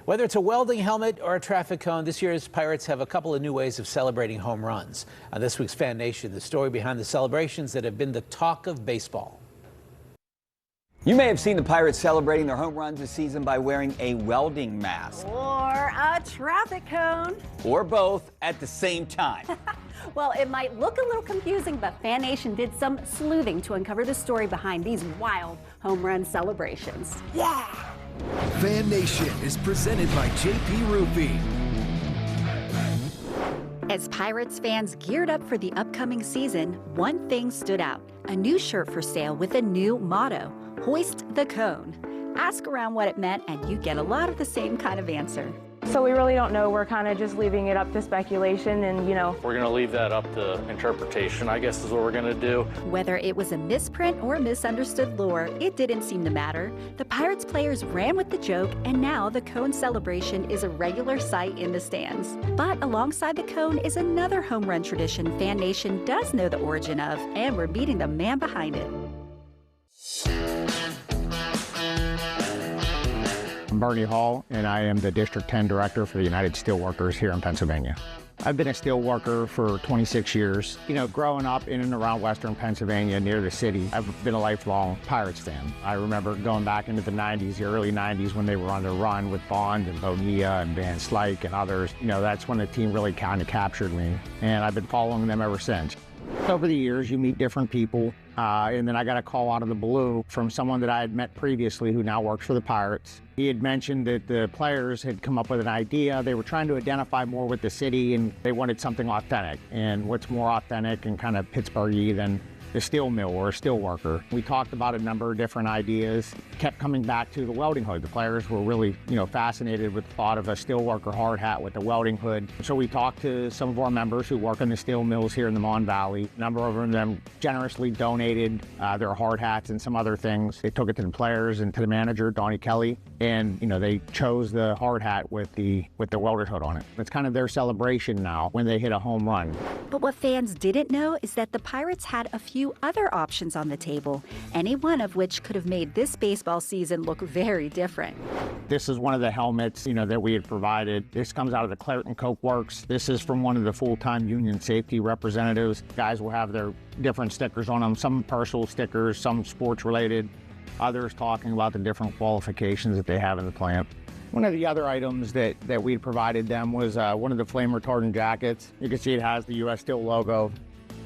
Whether it's a welding helmet or a traffic cone, this year's Pirates have a couple of new ways of celebrating home runs. On this week's Fan Nation, the story behind the celebrations that have been the talk of baseball. You may have seen the Pirates celebrating their home runs this season by wearing a welding mask. Or a traffic cone. Or both at the same time. Well, it might look a little confusing, but Fan Nation did some sleuthing to uncover the story behind these wild home run celebrations. Yeah! Fan Nation is presented by JP Roofing. As Pirates fans geared up for the upcoming season, one thing stood out: a new shirt for sale with a new motto, "Hoist the Cone." Ask around what it meant and you get a lot of the same kind of answer. So we really don't know. We're kind of just leaving it up to speculation and, We're going to leave that up to interpretation, I guess is what we're going to do. Whether it was a misprint or misunderstood lore, it didn't seem to matter. The Pirates players ran with the joke, and now the cone celebration is a regular sight in the stands. But alongside the cone is another home run tradition Fan Nation does know the origin of, and we're meeting the man behind it. I'm Bernie Hall, and I am the District 10 Director for the United Steelworkers here in Pennsylvania. I've been a steelworker for 26 years. Growing up in and around Western Pennsylvania near the city, I've been a lifelong Pirates fan. I remember going back into the 90s, the early 90s, when they were on their run with Bond and Bonilla and Van Slyke and others. That's when the team really kind of captured me, and I've been following them ever since. Over the years, you meet different people, and then I got a call out of the blue from someone that I had met previously who now works for the Pirates. He had mentioned that the players had come up with an idea. They were trying to identify more with the city, and they wanted something authentic. And what's more authentic and kind of Pittsburgh-y than the steel mill or a steel worker? We talked about a number of different ideas, kept coming back to the welding hood. The players were really, fascinated with the thought of a steel worker hard hat with the welding hood. So we talked to some of our members who work in the steel mills here in the Mon Valley. A number of them generously donated their hard hats and some other things. They took it to the players and to the manager, Donnie Kelly, and they chose the hard hat with the welded hood on it. It's kind of their celebration now when they hit a home run. But what fans didn't know is that the Pirates had a few other options on the table, any one of which could have made this baseball season look very different. This is one of the helmets, that we had provided. This comes out of the Claret and Coke Works. This is from one of the full-time union safety representatives. Guys will have their different stickers on them, some personal stickers, some sports-related, others talking about the different qualifications that they have in the plant. One of the other items that we had provided them was one of the flame retardant jackets. You can see it has the U.S. Steel logo.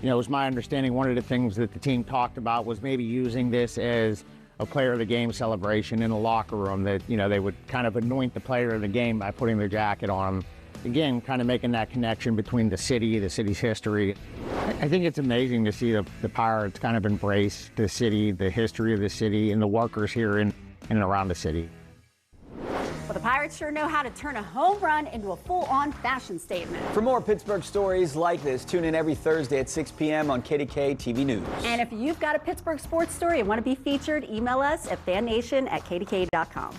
It was my understanding one of the things that the team talked about was maybe using this as a player of the game celebration in a locker room, that, they would kind of anoint the player of the game by putting their jacket on them. Again, kind of making that connection between the city's history. I think it's amazing to see the Pirates kind of embrace the city, the history of the city, and the workers here in and around the city. Well, the Pirates sure know how to turn a home run into a full-on fashion statement. For more Pittsburgh stories like this, tune in every Thursday at 6 p.m. on KDKA-TV News. And if you've got a Pittsburgh sports story and want to be featured, email us at fannation@kdka.com.